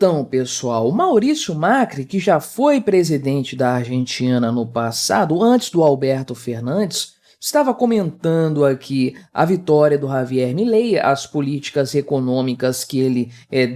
Então, pessoal, o Maurício Macri, que já foi presidente da Argentina no passado, antes do Alberto Fernandes, estava comentando aqui a vitória do Javier Milei, as políticas econômicas que ele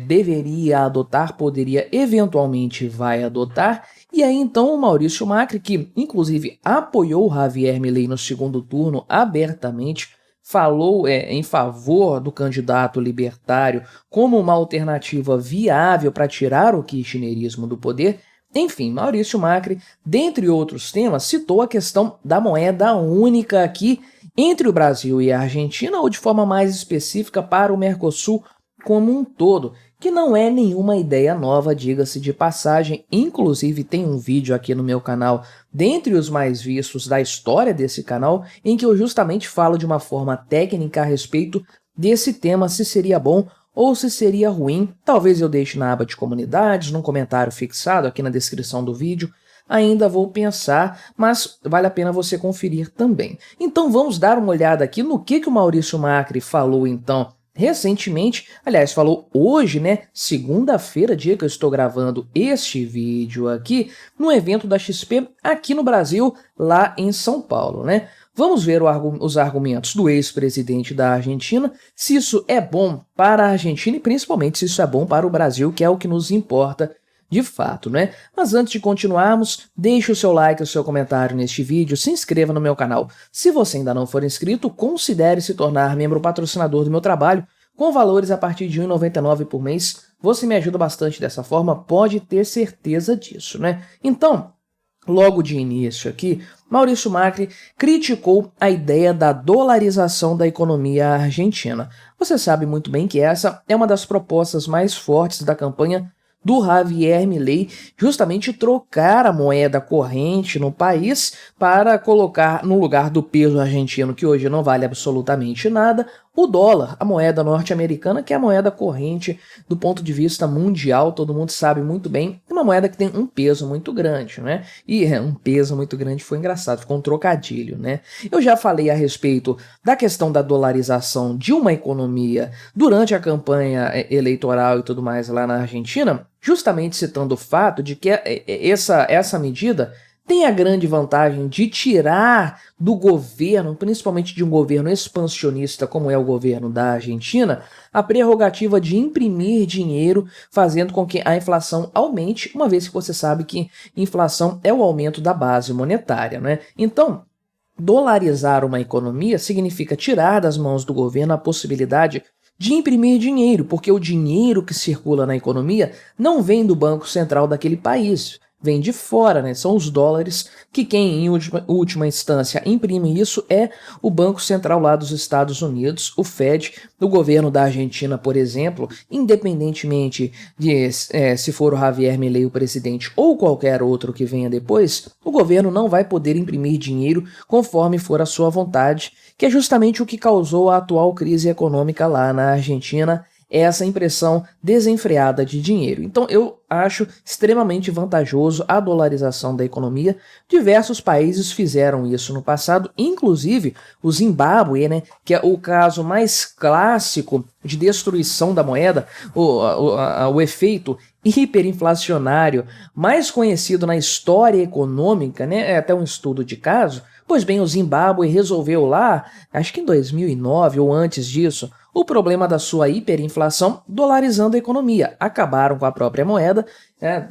deveria adotar, poderia eventualmente vai adotar. E aí então o Maurício Macri, que inclusive apoiou o Javier Milei no segundo turno abertamente, falou em favor do candidato libertário como uma alternativa viável para tirar o kirchnerismo do poder. Enfim, Maurício Macri, dentre outros temas, citou a questão da moeda única aqui entre o Brasil e a Argentina, ou de forma mais específica para o Mercosul como um todo, que não é nenhuma ideia nova, diga-se de passagem. Inclusive tem um vídeo aqui no meu canal, dentre os mais vistos da história desse canal, em que eu justamente falo de uma forma técnica a respeito desse tema, se seria bom ou se seria ruim. Talvez eu deixe na aba de comunidades, num comentário fixado aqui na descrição do vídeo. Ainda vou pensar, mas vale a pena você conferir também. Então vamos dar uma olhada aqui no que o Maurício Macri falou então recentemente, aliás, falou hoje, né, segunda-feira, dia que eu estou gravando este vídeo aqui, no evento da XP aqui no Brasil, lá em São Paulo, né? Vamos ver os argumentos do ex-presidente da Argentina, se isso é bom para a Argentina e principalmente se isso é bom para o Brasil, que é o que nos importa de fato, né? Mas antes de continuarmos, deixe o seu like e o seu comentário neste vídeo, se inscreva no meu canal. Se você ainda não for inscrito, considere se tornar membro patrocinador do meu trabalho, com valores a partir de R$ 1,99 por mês. Você me ajuda bastante dessa forma, pode ter certeza disso, né? Então, logo de início aqui, Maurício Macri criticou a ideia da dolarização da economia argentina. Você sabe muito bem que essa é uma das propostas mais fortes da campanha do Javier Milei, justamente trocar a moeda corrente no país para colocar no lugar do peso argentino, que hoje não vale absolutamente nada, o dólar, a moeda norte-americana, que é a moeda corrente do ponto de vista mundial, todo mundo sabe muito bem, é uma moeda que tem um peso muito grande, né? E um peso muito grande foi engraçado, ficou um trocadilho, né? Eu já falei a respeito da questão da dolarização de uma economia durante a campanha eleitoral e tudo mais lá na Argentina, justamente citando o fato de que essa medida tem a grande vantagem de tirar do governo, principalmente de um governo expansionista como é o governo da Argentina, a prerrogativa de imprimir dinheiro, fazendo com que a inflação aumente, uma vez que você sabe que inflação é o aumento da base monetária, né? Então, dolarizar uma economia significa tirar das mãos do governo a possibilidade de imprimir dinheiro, porque o dinheiro que circula na economia não vem do Banco Central daquele país, vem de fora, né? São os dólares que quem, em última instância, imprime isso é o Banco Central lá dos Estados Unidos, o Fed. O governo da Argentina, por exemplo, independentemente de se for o Javier Milei o presidente ou qualquer outro que venha depois, o governo não vai poder imprimir dinheiro conforme for a sua vontade, que é justamente o que causou a atual crise econômica lá na Argentina, essa impressão desenfreada de dinheiro. Então eu acho extremamente vantajoso a dolarização da economia. Diversos países fizeram isso no passado, inclusive o Zimbábue, né, que é o caso mais clássico de destruição da moeda, o efeito hiperinflacionário mais conhecido na história econômica, né, é até um estudo de caso. Pois bem, o Zimbábue resolveu lá, acho que em 2009 ou antes disso, o problema da sua hiperinflação dolarizando a economia. Acabaram com a própria moeda,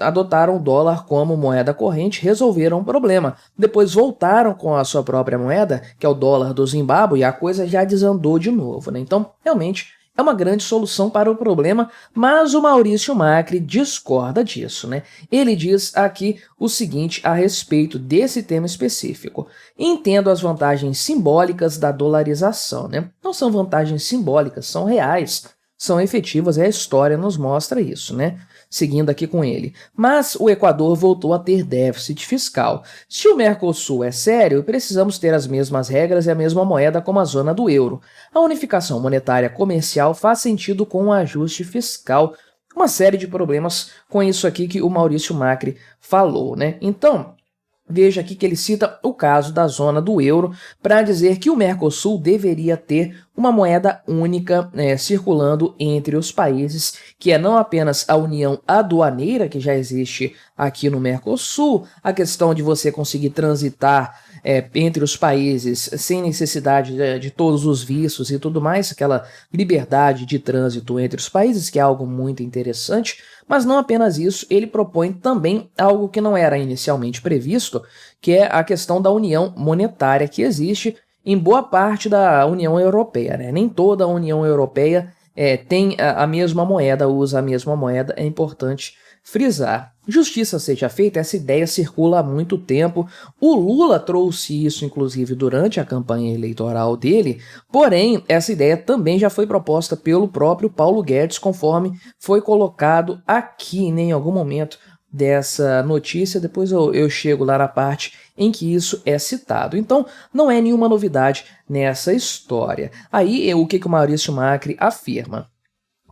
adotaram o dólar como moeda corrente, resolveram o problema. Depois voltaram com a sua própria moeda, que é o dólar do Zimbábue, e a coisa já desandou de novo, né? Então, realmente, é uma grande solução para o problema, mas o Maurício Macri discorda disso, né? Ele diz aqui o seguinte a respeito desse tema específico. Entendo as vantagens simbólicas da dolarização, né? Não são vantagens simbólicas, são reais, são efetivas e a história nos mostra isso, né? Seguindo aqui com ele. Mas o Equador voltou a ter déficit fiscal. Se o Mercosul é sério, precisamos ter as mesmas regras e a mesma moeda como a zona do euro. A unificação monetária comercial faz sentido com o ajuste fiscal. Uma série de problemas com isso aqui que o Maurício Macri falou, né? Então, veja aqui que ele cita o caso da zona do euro para dizer que o Mercosul deveria ter uma moeda única circulando entre os países, que é não apenas a união aduaneira que já existe aqui no Mercosul, a questão de você conseguir transitar entre os países sem necessidade de todos os vistos e tudo mais, aquela liberdade de trânsito entre os países, que é algo muito interessante, mas não apenas isso, ele propõe também algo que não era inicialmente previsto, que é a questão da união monetária que existe em boa parte da União Europeia, né? Nem toda a União Europeia tem a mesma moeda, usa a mesma moeda, é importante frisar. Justiça seja feita, essa ideia circula há muito tempo. O Lula trouxe isso, inclusive, durante a campanha eleitoral dele, porém, essa ideia também já foi proposta pelo próprio Paulo Guedes, conforme foi colocado aqui, né, em algum momento dessa notícia. Depois eu chego lá na parte em que isso é citado. Então, não é nenhuma novidade nessa história. Aí, o que o Maurício Macri afirma?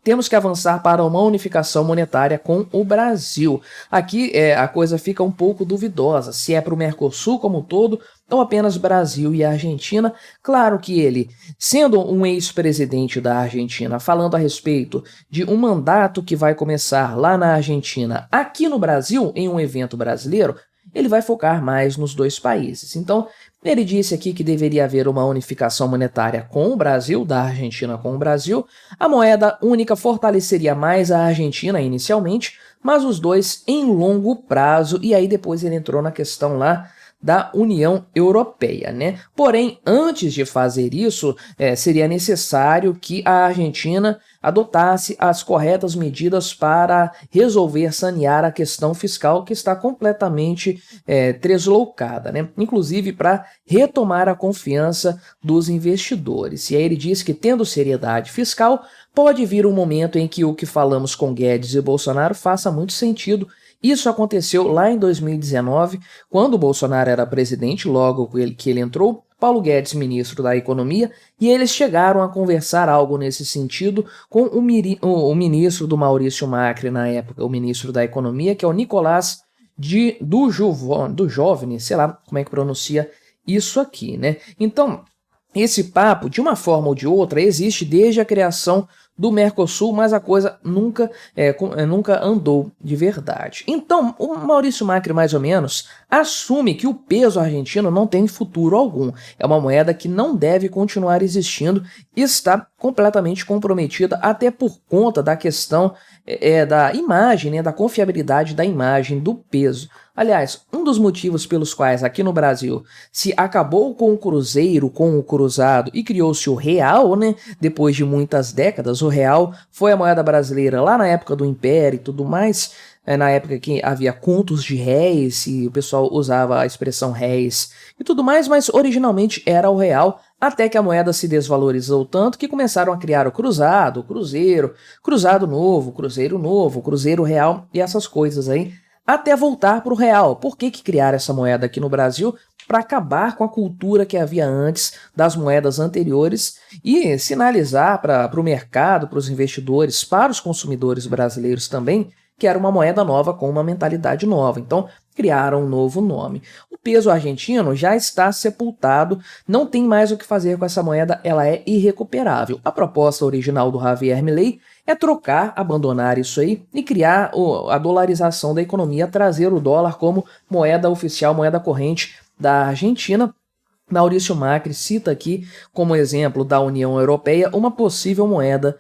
Temos que avançar para uma unificação monetária com o Brasil. Aqui a coisa fica um pouco duvidosa, se é para o Mercosul como um todo ou apenas Brasil e Argentina. Claro que ele, sendo um ex-presidente da Argentina, falando a respeito de um mandato que vai começar lá na Argentina, aqui no Brasil, em um evento brasileiro, ele vai focar mais nos dois países. Então, ele disse aqui que deveria haver uma unificação monetária com o Brasil, da Argentina com o Brasil. A moeda única fortaleceria mais a Argentina inicialmente, mas os dois em longo prazo, e aí depois ele entrou na questão lá da União Europeia, né? Porém, antes de fazer isso, seria necessário que a Argentina adotasse as corretas medidas para resolver, sanear a questão fiscal que está completamente deslocada, né? Inclusive para retomar a confiança dos investidores. E aí ele diz que, tendo seriedade fiscal, pode vir um momento em que o que falamos com Guedes e Bolsonaro faça muito sentido. Isso aconteceu lá em 2019, quando o Bolsonaro era presidente, logo que ele entrou, Paulo Guedes, ministro da Economia, e eles chegaram a conversar algo nesse sentido com o ministro do Maurício Macri na época, o ministro da Economia, que é o Nicolás do Jovem, sei lá como é que pronuncia isso aqui, né? Então, esse papo, de uma forma ou de outra, existe desde a criação do Mercosul, mas a coisa nunca andou de verdade. Então, o Maurício Macri, mais ou menos, assume que o peso argentino não tem futuro algum. É uma moeda que não deve continuar existindo e está completamente comprometida, até por conta da questão da imagem, né, da confiabilidade da imagem do peso. Aliás, um dos motivos pelos quais aqui no Brasil se acabou com o cruzeiro, com o cruzado e criou-se o real, né? Depois de muitas décadas, o real foi a moeda brasileira lá na época do Império e tudo mais, na época que havia contos de réis e o pessoal usava a expressão réis e tudo mais, mas originalmente era o real, até que a moeda se desvalorizou tanto que começaram a criar o cruzado, o cruzeiro, cruzado novo, cruzeiro real e essas coisas aí, até voltar para o real. Por que criar essa moeda aqui no Brasil? Para acabar com a cultura que havia antes das moedas anteriores e sinalizar para o mercado, para os investidores, para os consumidores brasileiros também, que era uma moeda nova com uma mentalidade nova. Então, criaram um novo nome. O peso argentino já está sepultado, não tem mais o que fazer com essa moeda, ela é irrecuperável. A proposta original do Javier Milei é trocar, abandonar isso aí e criar a dolarização da economia, trazer o dólar como moeda oficial, moeda corrente da Argentina. Maurício Macri cita aqui como exemplo da União Europeia uma possível moeda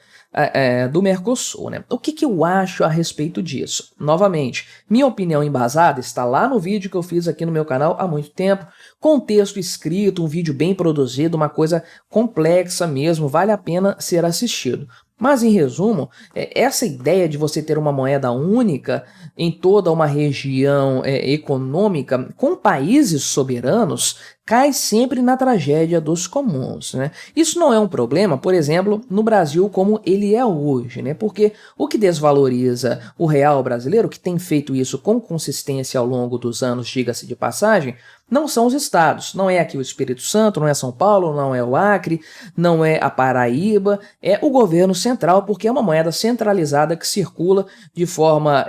do Mercosul, né? O que eu acho a respeito disso? Novamente, minha opinião embasada está lá no vídeo que eu fiz aqui no meu canal há muito tempo, com texto escrito, um vídeo bem produzido, uma coisa complexa mesmo, vale a pena ser assistido. Mas, em resumo, essa ideia de você ter uma moeda única em toda uma região econômica com países soberanos cai sempre na tragédia dos comuns, né? Isso não é um problema, por exemplo, no Brasil como ele é hoje, né? Porque o que desvaloriza o real brasileiro, que tem feito isso com consistência ao longo dos anos, diga-se de passagem, não são os estados, não é aqui o Espírito Santo, não é São Paulo, não é o Acre, não é a Paraíba, é o governo central, porque é uma moeda centralizada que circula de forma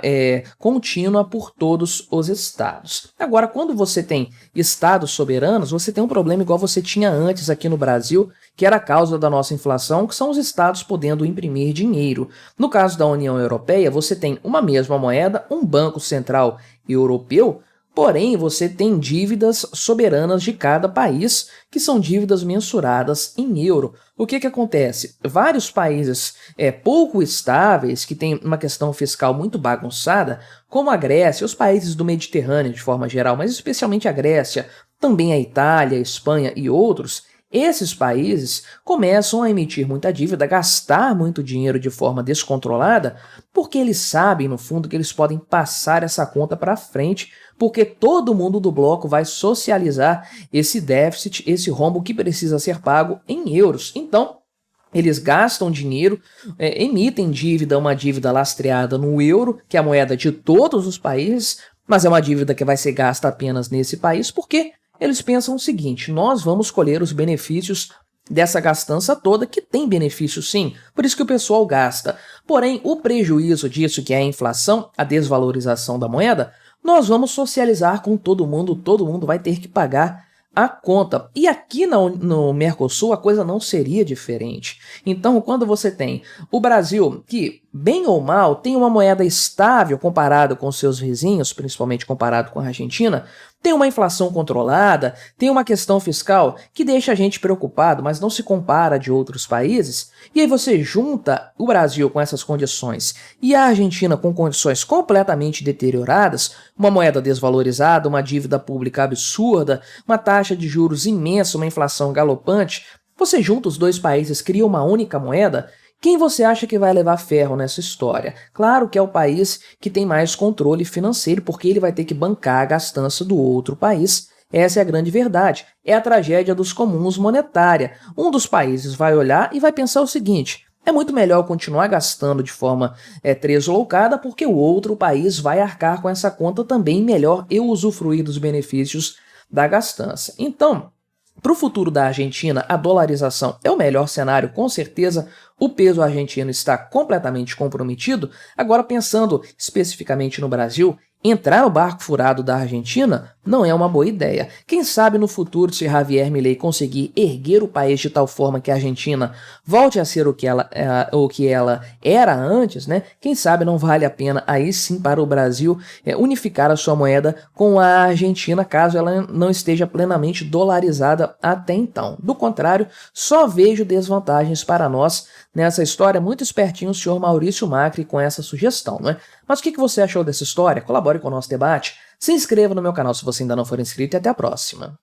contínua por todos os estados. Agora, quando você tem estados soberanos, menos você tem um problema igual você tinha antes aqui no Brasil, que era a causa da nossa inflação, que são os estados podendo imprimir dinheiro. No caso da União Europeia, você tem uma mesma moeda, um Banco Central Europeu, porém você tem dívidas soberanas de cada país, que são dívidas mensuradas em euro. O que acontece? Vários países pouco estáveis, que têm uma questão fiscal muito bagunçada, como a Grécia, os países do Mediterrâneo de forma geral, mas especialmente a Grécia, também a Itália, a Espanha e outros, esses países começam a emitir muita dívida, gastar muito dinheiro de forma descontrolada, porque eles sabem, no fundo, que eles podem passar essa conta para frente, porque todo mundo do bloco vai socializar esse déficit, esse rombo que precisa ser pago em euros. Então, eles gastam dinheiro, emitem dívida, uma dívida lastreada no euro, que é a moeda de todos os países, mas é uma dívida que vai ser gasta apenas nesse país, porque eles pensam o seguinte: nós vamos colher os benefícios dessa gastança toda, que tem benefício sim, por isso que o pessoal gasta. Porém, o prejuízo disso, que é a inflação, a desvalorização da moeda, nós vamos socializar com todo mundo vai ter que pagar a conta. E aqui no Mercosul a coisa não seria diferente. Então, quando você tem o Brasil, que bem ou mal tem uma moeda estável comparado com seus vizinhos, principalmente comparado com a Argentina, tem uma inflação controlada, tem uma questão fiscal que deixa a gente preocupado, mas não se compara de outros países, e aí você junta o Brasil com essas condições e a Argentina com condições completamente deterioradas, uma moeda desvalorizada, uma dívida pública absurda, uma taxa de juros imensa, uma inflação galopante, você junta os dois países, cria uma única moeda. Quem você acha que vai levar ferro nessa história? Claro que é o país que tem mais controle financeiro, porque ele vai ter que bancar a gastança do outro país. Essa é a grande verdade. É a tragédia dos comuns monetária. Um dos países vai olhar e vai pensar o seguinte: é muito melhor continuar gastando de forma tresloucada, porque o outro país vai arcar com essa conta também, melhor eu usufruir dos benefícios da gastança. Então, para o futuro da Argentina, a dolarização é o melhor cenário, com certeza. O peso argentino está completamente comprometido. Agora, pensando especificamente no Brasil, entrar no barco furado da Argentina não é uma boa ideia. Quem sabe no futuro, se Javier Milei conseguir erguer o país de tal forma que a Argentina volte a ser o que ela era antes, né? Quem sabe não vale a pena aí sim para o Brasil unificar a sua moeda com a Argentina, caso ela não esteja plenamente dolarizada até então. Do contrário, só vejo desvantagens para nós nessa história. Muito espertinho o senhor Maurício Macri com essa sugestão, não é? Mas o que você achou dessa história? Colabore com o nosso debate. Se inscreva no meu canal se você ainda não for inscrito e até a próxima.